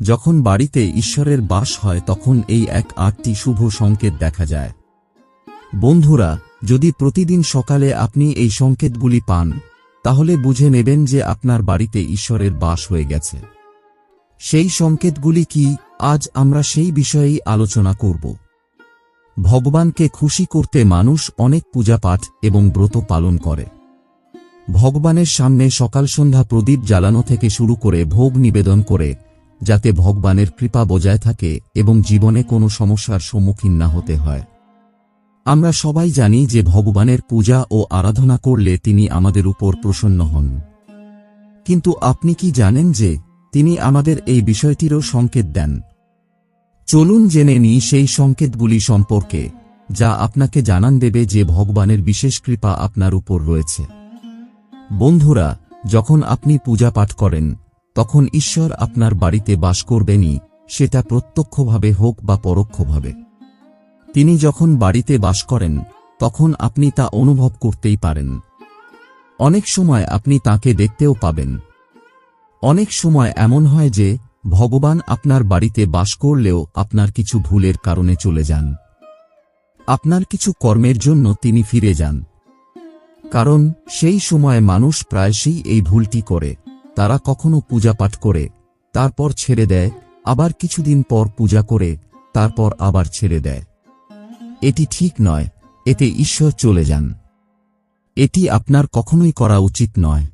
যখন বাড়িতে ঈশ্বরের বাস হয় তখন এই 8টি শুভ সংকেত দেখা যায়। বন্ধুরা, যদি প্রতিদিন সকালে আপনি এই সংকেতগুলি পান, তাহলে বুঝে নেবেন যে আপনার বাড়িতে ঈশ্বরের বাস হয়ে গেছে। সেই সংকেতগুলি কি, আজ আমরা সেই বিষয়েই আলোচনা করব। ভগবানকে খুশি করতে মানুষ অনেক পূজাপাঠ এবং ব্রত পালন করে। ভগবানের সামনে সকাল সন্ধ্যা প্রদীপ জ্বালানো থেকে শুরু করে ভোগ নিবেদন করে, যাতে ভগবানের কৃপা বজায় থাকে এবং জীবনে কোনো সমস্যার সম্মুখীন না হতে হয়। আমরা সবাই জানি যে ভগবানের পূজা ও আরাধনা করলে তিনি আমাদের উপর প্রসন্ন হন। কিন্তু আপনি কি জানেন যে তিনি আমাদের এই বিষয়টিরও সংকেত দেন? চলুন জেনে নিই সেই সংকেতগুলি সম্পর্কে, যা আপনাকে জানান দেবে যে ভগবানের বিশেষ কৃপা আপনার উপর রয়েছে। বন্ধুরা, যখন আপনি পূজা পাঠ করেন, তখন ঈশ্বর আপনার বাড়িতে বাস করবেনই, সেটা প্রত্যক্ষভাবে হোক বা পরোক্ষভাবে। তিনি যখন বাড়িতে বাস করেন, তখন আপনি তা অনুভব করতেই পারেন। অনেক সময় আপনি তাকে দেখতেও পাবেন। অনেক সময় এমন হয় যে ভগবান আপনার বাড়িতে বাস করলেও আপনার কিছু ভুলের কারণে চলে যান। আপনার কিছু কর্মের জন্য তিনি ফিরে যান। কারণ সেই সময় মানুষ প্রায়শই এই ভুলটি করে, তারা কখনো পূজা পাঠ করে, তারপর ছেড়ে দেয়, আবার কিছুদিন পর পূজা করে, তারপর আবার ছেড়ে দেয়। এটি ঠিক নয়, এতে ঈশ্বর চলে যান। এটি আপনার কখনোই করা উচিত নয়।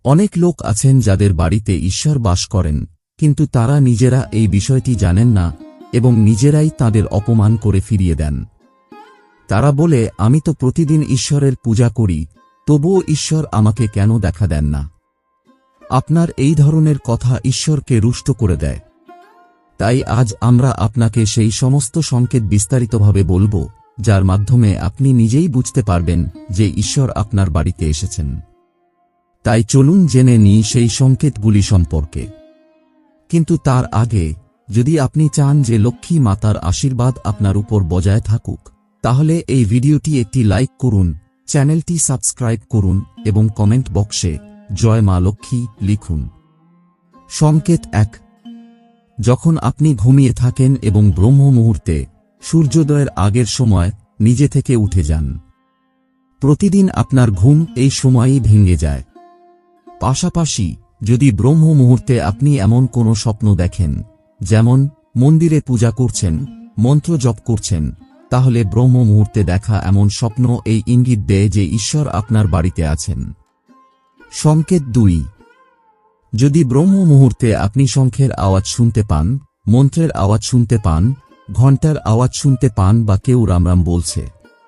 অনেক লোক আছেন যাদের বাড়িতে ঈশ্বর বাস করেন, কিন্তু তারা নিজেরা এই বিষয়টি জানেন না এবং নিজেরাই তাদের অপমান করে ফিরিয়ে দেন। তারা বলে, আমি তো প্রতিদিন ঈশ্বরের পূজা করি, তবুও ঈশ্বর আমাকে কেন দেখা দেন না? আপনার এই ধরনের কথা ঈশ্বরকে রুষ্ট করে দেয়। তাই আজ আমরা আপনাকে সেই সমস্ত সংকেত বিস্তারিতভাবে বলবো, যার মাধ্যমে আপনি নিজেই বুঝতে পারবেন যে ঈশ্বর আপনার বাড়িতে এসেছেন। তাই চলুন জেনে নিই সেই সংকেতগুলি সম্পর্কে। কিন্তু তার আগে, যদি আপনি চান যে লক্ষ্মী মাতার আশীর্বাদ আপনার উপর বজায় থাকুক, তাহলে এই ভিডিওটি একটি লাইক করুন, চ্যানেলটি সাবস্ক্রাইব করুন এবং কমেন্ট বক্সে জয় মা লক্ষ্মী লিখুন। সংকেত 1। যখন আপনি ঘুমিয়ে থাকেন এবং ব্রহ্ম মুহূর্তে, সূর্যোদয়ের আগের সময় নিজে থেকে উঠে যান। প্রতিদিন আপনার ঘুম এই সময়েই ভেঙে যায়। পাশাপাশি যদি ব্রহ্ম মুহূর্তে আপনি এমন কোনো স্বপ্ন দেখেন, যেমন মন্দিরে পূজা করছেন, মন্ত্র জপ করছেন, তাহলে ব্রহ্ম মুহূর্তে দেখা এমন স্বপ্ন এই ইঙ্গিত দেয় যে ঈশ্বর আপনার বাড়িতে আছেন। সংকেত 2। যদি ব্রহ্ম মুহূর্তে আপনি শঙ্খের আওয়াজ শুনতে পান, মন্ত্রের আওয়াজ শুনতে পান, ঘণ্টার আওয়াজ শুনতে পান বা কেউ রামরাম বলছে,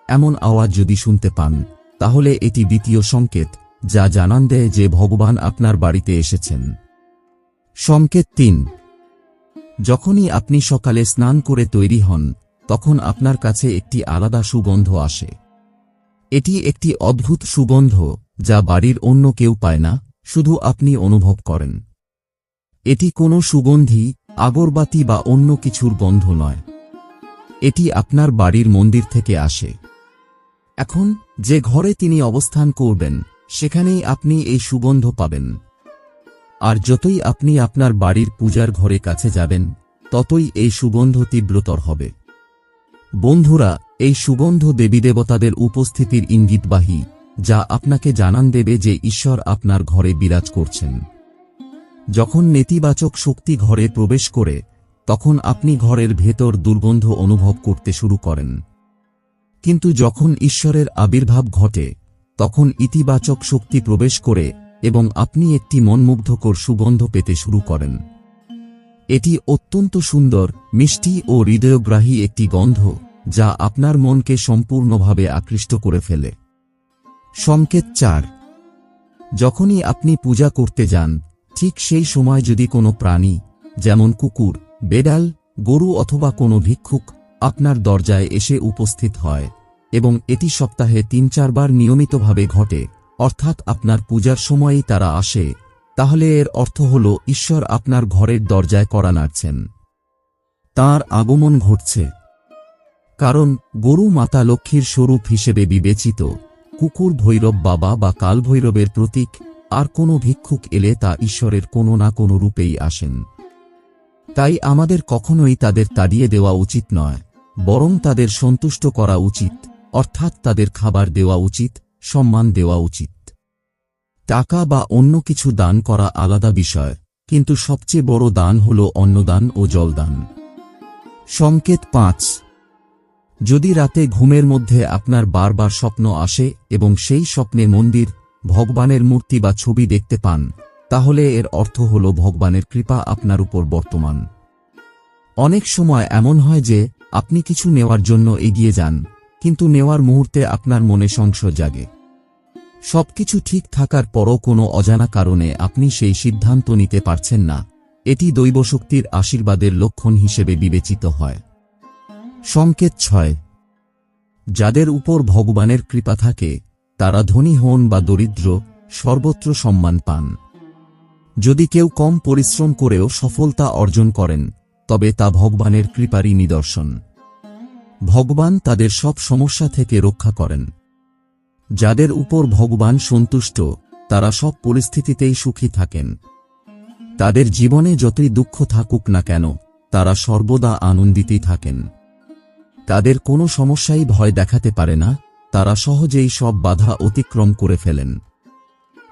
এমন আওয়াজ যদি শুনতে পান, তাহলে এটি দ্বিতীয় সংকেত, যা জানান দেয় যে ভগবান আপনার বাড়িতে এসেছেন। সংকেত 3। যখনই আপনি সকালে স্নান করে তৈরি হন, তখন আপনার কাছে একটি আলাদা সুগন্ধ আসে। এটি একটি অদ্ভুত সুগন্ধ, যা বাড়ির অন্য কেউ পায় না, শুধু আপনি অনুভব করেন। এটি কোনো সুগন্ধি, আগরবাতি বা অন্য কিছুর গন্ধ নয়। এটি আপনার বাড়ির মন্দির থেকে আসে। এখন যে ঘরে তিনি অবস্থান করবেন, সেখানেই আপনি এই সুগন্ধ পাবেন। আর যতই আপনি আপনার বাড়ির পূজার ঘরে কাছে যাবেন, ততই এই সুগন্ধ তীব্রতর হবে। বন্ধুরা, এই সুগন্ধ দেবীদেবতাদের উপস্থিতির ইঙ্গিতবাহী, যা আপনাকে জানান দেবে যে ঈশ্বর আপনার ঘরে বিরাজ করছেন। যখন নেতিবাচক শক্তি ঘরে প্রবেশ করে, তখন আপনি ঘরের ভেতর দুর্গন্ধ অনুভব করতে শুরু করেন। কিন্তু যখন ঈশ্বরের আবির্ভাব ঘটে, তখন ইতিবাচক শক্তি প্রবেশ করে এবং আপনি একটি মনমুগ্ধকর সুগন্ধ পেতে শুরু করেন। এটি অত্যন্ত সুন্দর, মিষ্টি ও হৃদয়গ্রাহী একটি গন্ধ, যা আপনার মনকে সম্পূর্ণভাবে আকৃষ্ট করে ফেলে। সংকেত 4। যখনই আপনি পূজা করতে যান, ঠিক সেই সময় যদি কোনো প্রাণী, যেমন কুকুর, বেড়াল, গরু অথবা কোনো ভিক্ষুক আপনার দরজায় এসে উপস্থিত হয়, এবং এটি সপ্তাহে 3-4 বার নিয়মিতভাবে ঘটে, অর্থাৎ আপনার পূজার সময়ই তারা আসে, তাহলে এর অর্থ হল ঈশ্বর আপনার ঘরের দরজায় কড়া নাড়ছেন। তাঁর আগমন ঘটছে। কারণ গরু মাতা লক্ষ্মীর স্বরূপ হিসেবে বিবেচিত, কুকুর ভৈরব বাবা বা কালভৈরবের প্রতীক, আর কোনো ভিক্ষুক এলে তা ঈশ্বরের কোনো না কোনো রূপেই আসেন। তাই আমাদের কখনোই তাদের তাড়িয়ে দেওয়া উচিত নয়, বরং তাদের সন্তুষ্ট করা উচিত, অর্থাৎ তাদের খাবার দেওয়া উচিত, সম্মান দেওয়া উচিত। টাকা বা অন্য কিছু দান করা আলাদা বিষয়, কিন্তু সবচেয়ে বড় দান হল অন্নদান ও জলদান। সংকেত ৫। যদি রাতে ঘুমের মধ্যে আপনার বারবার স্বপ্ন আসে এবং সেই স্বপ্নে মন্দির, ভগবানের মূর্তি বা ছবি দেখতে পান, তাহলে এর অর্থ হল ভগবানের কৃপা আপনার উপর বর্তমান। অনেক সময় এমন হয় যে আপনি কিছু নেওয়ার জন্য এগিয়ে যান, কিন্তু নেওয়ার মুহূর্তে আপনার মনে সংশয় জাগে। সবকিছু ঠিক থাকার পরও কোনো অজানা কারণে আপনি সেই সিদ্ধান্ত নিতে পারছেন না। এটি দৈবশক্তির আশীর্বাদের লক্ষণ হিসেবে বিবেচিত হয়। সংকেত ৬। যাদের উপর ভগবানের কৃপা থাকে, তারা ধনী হন বা দরিদ্র, সর্বত্র সম্মান পান। যদি কেউ কম পরিশ্রম করেও সফলতা অর্জন করেন, তবে তা ভগবানের কৃপারই নিদর্শন। ভগবান তাদের সব সমস্যা থেকে রক্ষা করেন। যাদের উপর ভগবান সন্তুষ্ট, তারা সব পরিস্থিতিতেই সুখী থাকেন। তাদের জীবনে যতই দুঃখ থাকুক না কেন, তারা সর্বদা আনন্দিতই থাকেন। তাদের কোনো সমস্যাই ভয় দেখাতে পারে না, তারা সহজেই সব বাধা অতিক্রম করে ফেলেন।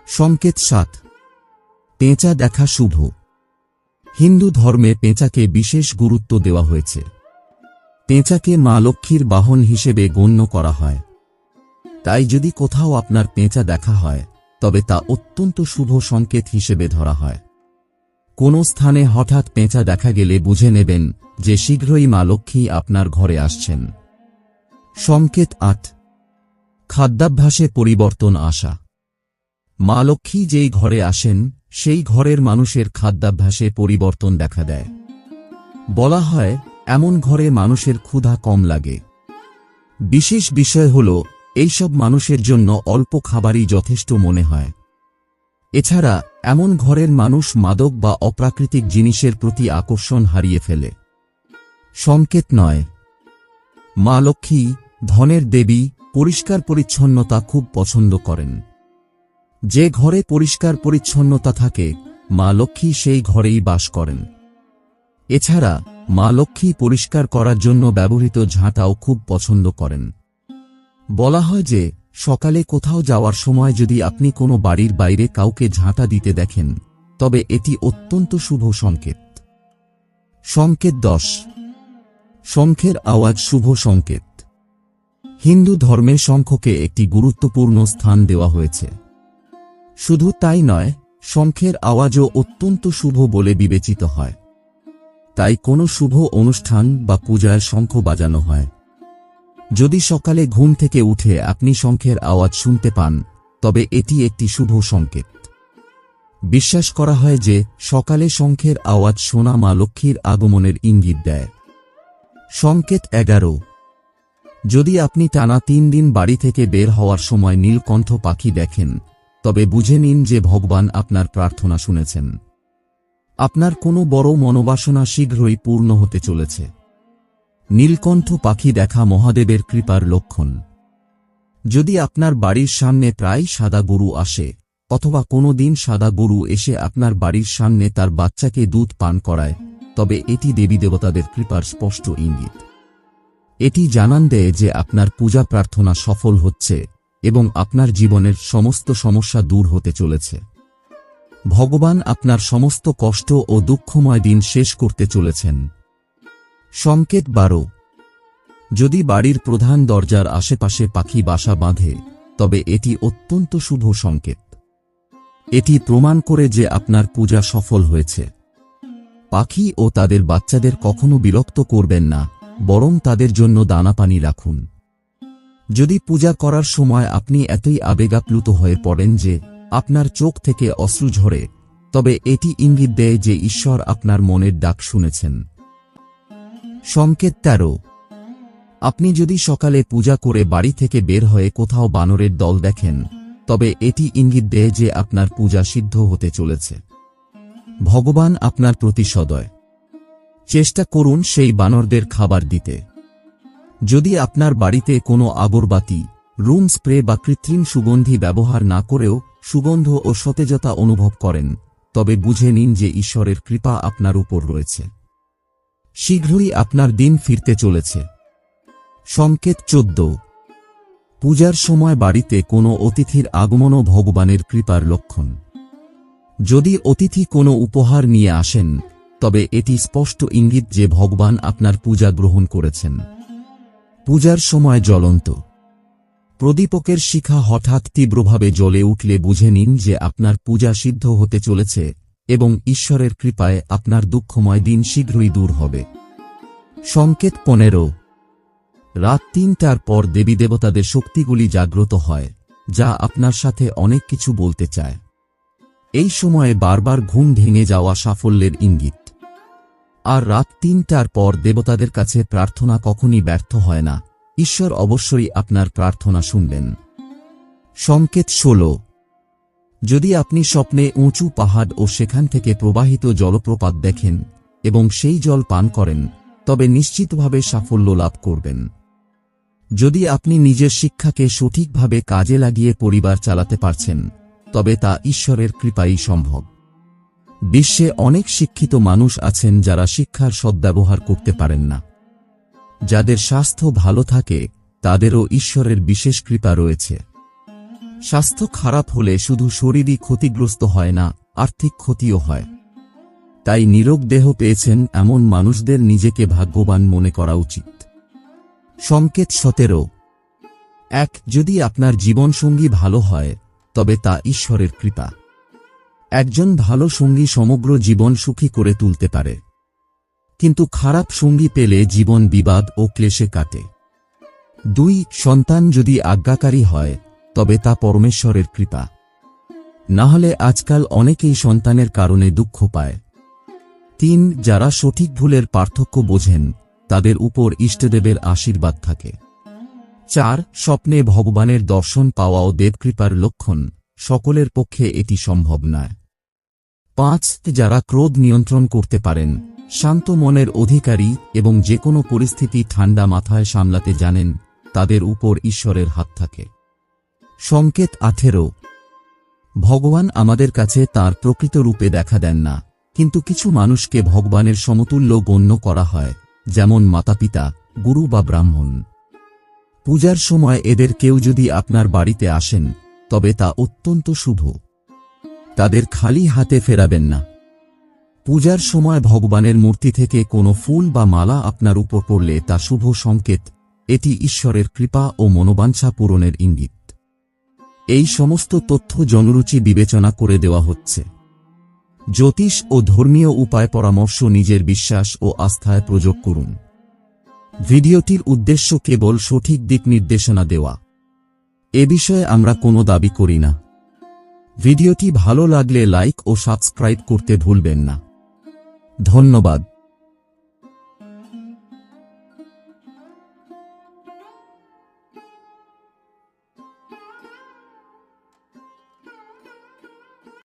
সংকেত ৭। পেঁচা দেখা শুভ। হিন্দু ধর্মে পেঁচাকে বিশেষ গুরুত্ব দেওয়া হয়েছে। পেঁচাকে মা লক্ষ্মীর বাহন হিসেবে গণ্য করা হয়। তাই যদি কোথাও আপনার পেঁচা দেখা হয়, তবে তা অত্যন্ত শুভ সংকেত হিসেবে ধরা হয়। কোনো স্থানে হঠাৎ পেঁচা দেখা গেলে বুঝে নেবেন যে শীঘ্রই মা লক্ষ্মী আপনার ঘরে আসছেন। সংকেত ৮। খাদ্যাভ্যাসে পরিবর্তন আসা। মা লক্ষ্মী যেই ঘরে আসেন, সেই ঘরের মানুষের খাদ্যাভ্যাসে পরিবর্তন দেখা দেয়। বলা হয়, এমন ঘরে মানুষের ক্ষুধা কম লাগে। বিশেষ বিষয় হল, এইসব মানুষের জন্য অল্প খাবারই যথেষ্ট মনে হয়। এছাড়া এমন ঘরের মানুষ মাদক বা অপ্রাকৃতিক জিনিসের প্রতি আকর্ষণ হারিয়ে ফেলে। সংকেত ৯। মা লক্ষ্মী, ধনের দেবী, পরিষ্কার পরিচ্ছন্নতা খুব পছন্দ করেন। যে ঘরে পরিষ্কার পরিচ্ছন্নতা থাকে, মা লক্ষ্মী সেই ঘরেই বাস করেন। এছাড়া মা লক্ষ্মী পরিষ্কার করার জন্য ব্যবহৃত ঝাঁটাও খুব পছন্দ করেন। বলা হয় যে সকালে কোথাও যাওয়ার সময় যদি আপনি কোনো বাড়ির বাইরে কাউকে ঝাঁটা দিতে দেখেন, তবে এটি অত্যন্ত শুভ সংকেত। সংকেত ১০। শঙ্খের আওয়াজ শুভ সংকেত। হিন্দু ধর্মে শঙ্খকে একটি গুরুত্বপূর্ণ স্থান দেওয়া হয়েছে। শুধু তাই নয়, শঙ্খের আওয়াজও অত্যন্ত শুভ বলে বিবেচিত হয়। তাই কোনো শুভ অনুষ্ঠান বা পূজায় শঙ্খ বাজানো হয়। যদি সকালে ঘুম থেকে উঠে আপনি শঙ্খের আওয়াজ শুনতে পান, তবে এটি একটি শুভ সংকেত। বিশ্বাস করা হয় যে সকালে শঙ্খের আওয়াজ শোনা মা লক্ষ্মীর আগমনের ইঙ্গিত দেয়। সংকেত ১১। যদি আপনি টানা ৩ দিন বাড়ি থেকে বের হওয়ার সময় নীলকণ্ঠ পাখি দেখেন, তবে বুঝে নিন যে ভগবান আপনার প্রার্থনা শুনেছেন। আপনার কোনো বড় মনোবাসনা শীঘ্রই পূর্ণ হতে চলেছে। নীলকণ্ঠ পাখি দেখা মহাদেবের কৃপার লক্ষণ। যদি আপনার বাড়ির সামনে প্রায় সাদা গরু আসে, অথবা কোনো দিন সাদা গরু এসে আপনার বাড়ির সামনে তার বাচ্চাকে দুধ পান করায়, তবে এটি দেবী দেবতাদের কৃপার স্পষ্ট ইঙ্গিত। এটি জানান দেয় যে আপনার পূজা প্রার্থনা সফল হচ্ছে এবং আপনার জীবনের সমস্ত সমস্যা দূর হতে চলেছে। ভগবান আপনার সমস্ত কষ্ট ও দুঃখময় দিন শেষ করতে চলেছেন। সংকেত ১২। যদি বাড়ির প্রধান দরজার আশেপাশে পাখি বাসা বাঁধে, তবে এটি অত্যন্ত শুভ সংকেত। এটি প্রমাণ করে যে আপনার পূজা সফল হয়েছে। পাখি ও তাদের বাচ্চাদের কখনো বিরক্ত করবেন না, বরং তাদের জন্য দানা পানি রাখুন। যদি পূজা করার সময় আপনি এতই আবেগাপ্লুত হয়ে পড়েন যে আপনার চোখ থেকে অশ্রু ঝরে, তবে এটি ইঙ্গিত দেয় যে ঈশ্বর আপনার মনের ডাক শুনেছেন। সংকেত ১৩। আপনি যদি সকালে পূজা করে বাড়ি থেকে বের হয়ে কোথাও বানরের দল দেখেন, তবে এটি ইঙ্গিত দেয় যে আপনার পূজা সিদ্ধ হতে চলেছে। ভগবান আপনার প্রতি সদয়। চেষ্টা করুন সেই বানরদের খাবার দিতে। যদি আপনার বাড়িতে কোনো আগরবাতি, রুম স্প্রে বা কৃত্রিম সুগন্ধি ব্যবহার না করেও সুগন্ধ ও সতেজতা অনুভব করেন, তবে বুঝে নিন যে ঈশ্বরের কৃপা আপনার উপর রয়েছে। শীঘ্রই আপনার দিন ফিরতে চলেছে। সংকেত 14। পূজার সময় বাড়িতে কোনো অতিথির আগমনও ভগবানের কৃপার লক্ষণ। যদি অতিথি কোনো উপহার নিয়ে আসেন, তবে এটি স্পষ্ট ইঙ্গিত যে ভগবান আপনার পূজা গ্রহণ করেছেন। পূজার সময় জ্বলন্ত প্রদীপকের শিখা হঠাৎ তীব্রভাবে জ্বলে উঠলে বুঝে নিন যে আপনার পূজা সিদ্ধ হতে চলেছে এবং ঈশ্বরের কৃপায় আপনার দুঃখময় দিন শীঘ্রই দূর হবে। সংকেত 15। রাত 3টার পর দেবী দেবতাদের শক্তিগুলি জাগ্রত হয়, যা আপনার সাথে অনেক কিছু বলতে চায়। এই সময়ে বারবার ঘুম ভেঙে যাওয়া সাফল্যের ইঙ্গিত। আর রাত 3টার পর দেবতাদের কাছে প্রার্থনা কখনই ব্যর্থ হয় না, ঈশ্বর অবশ্যই আপনার প্রার্থনা শুনবেন। সংকেত 16। যদি আপনি স্বপ্নে উঁচু পাহাড় ও সেখান থেকে প্রবাহিত জলপ্রপাত দেখেন এবং সেই জল পান করেন, তবে নিশ্চিতভাবে সাফল্য লাভ করবেন। যদি আপনি নিজের শিক্ষাকে সঠিকভাবে কাজে লাগিয়ে পরিবার চালাতে পারছেন, তবে তা ঈশ্বরের কৃপাই সম্ভব। বিশ্বে অনেক শিক্ষিত মানুষ আছেন যারা শিক্ষার সদ্ব্যবহার করতে পারেন না। যাদের স্বাস্থ্য ভালো থাকে, তাদেরও ঈশ্বরের বিশেষ কৃপা রয়েছে। স্বাস্থ্য খারাপ হলে শুধু শরীরই ক্ষতিগ্রস্ত হয় না, আর্থিক ক্ষতিও হয়। তাই নিরোগ দেহ পেয়েছেন এমন মানুষদের নিজেকে ভাগ্যবান মনে করা উচিত। সংকেত 17। 1. যদি আপনার জীবনসঙ্গী ভালো হয়, তবে তা ঈশ্বরের কৃপা। একজন ভালো সঙ্গী সমগ্র জীবন সুখী করে তুলতে পারে, কিন্তু খারাপ সঙ্গী পেলে জীবন বিবাদ ও ক্লেশে কাটে। 2. সন্তান যদি আজ্ঞাকারী হয়, তবে তা পরমেশ্বরের কৃপা। না হলে আজকাল অনেকেই সন্তানের কারণে দুঃখ পায়। 3. যারা সঠিক ভুলের পার্থক্য বোঝেন, তাদের উপর ইষ্টদেবের আশীর্বাদ থাকে। 4. স্বপ্নে ভগবানের দর্শন পাওয়াও দেবকৃপার লক্ষণ, সকলের পক্ষে এটি সম্ভব নয়। 5. যারা ক্রোধ নিয়ন্ত্রণ করতে পারেন, শান্ত মনের অধিকারী এবং যে কোনো পরিস্থিতি ঠান্ডা মাথায় সামলাতে জানেন, তাদের উপর ঈশ্বরের হাত থাকে। সংকেত 18। ভগবান আমাদের কাছে তাঁর প্রকৃত রূপে দেখা দেন না, কিন্তু কিছু মানুষকে ভগবানের সমতুল্য গণ্য করা হয়, যেমন মাতাপিতা, গুরু বা ব্রাহ্মণ। পূজার সময় এদের কেউ যদি আপনার বাড়িতে আসেন, তবে তা অত্যন্ত শুভ। তাদের খালি হাতে ফেরাবেন না। পূজার সময় ভগবানের মূর্তি থেকে কোনো ফুল বা মালা আপনার উপর পড়লে তা শুভ সংকেত, এটি ঈশ্বরের কৃপা ও মনোবাঞ্ছা পূরণের ইঙ্গিত। এই সমস্ত তথ্য জনরুচি বিবেচনা করে দেওয়া হচ্ছে। জ্যোতিষ ও ধর্মীয় উপায় পরামর্শ নিজের বিশ্বাস ও আস্থায় প্রয়োগ করুন। ভিডিওটির উদ্দেশ্য কেবল সঠিক দিক নির্দেশনা দেওয়া। এ বিষয়ে আমরা কোনো দাবি করি না। ভিডিওটি ভালো লাগলে লাইক ও সাবস্ক্রাইব করতে ভুলবেন না। ধন্যবাদ।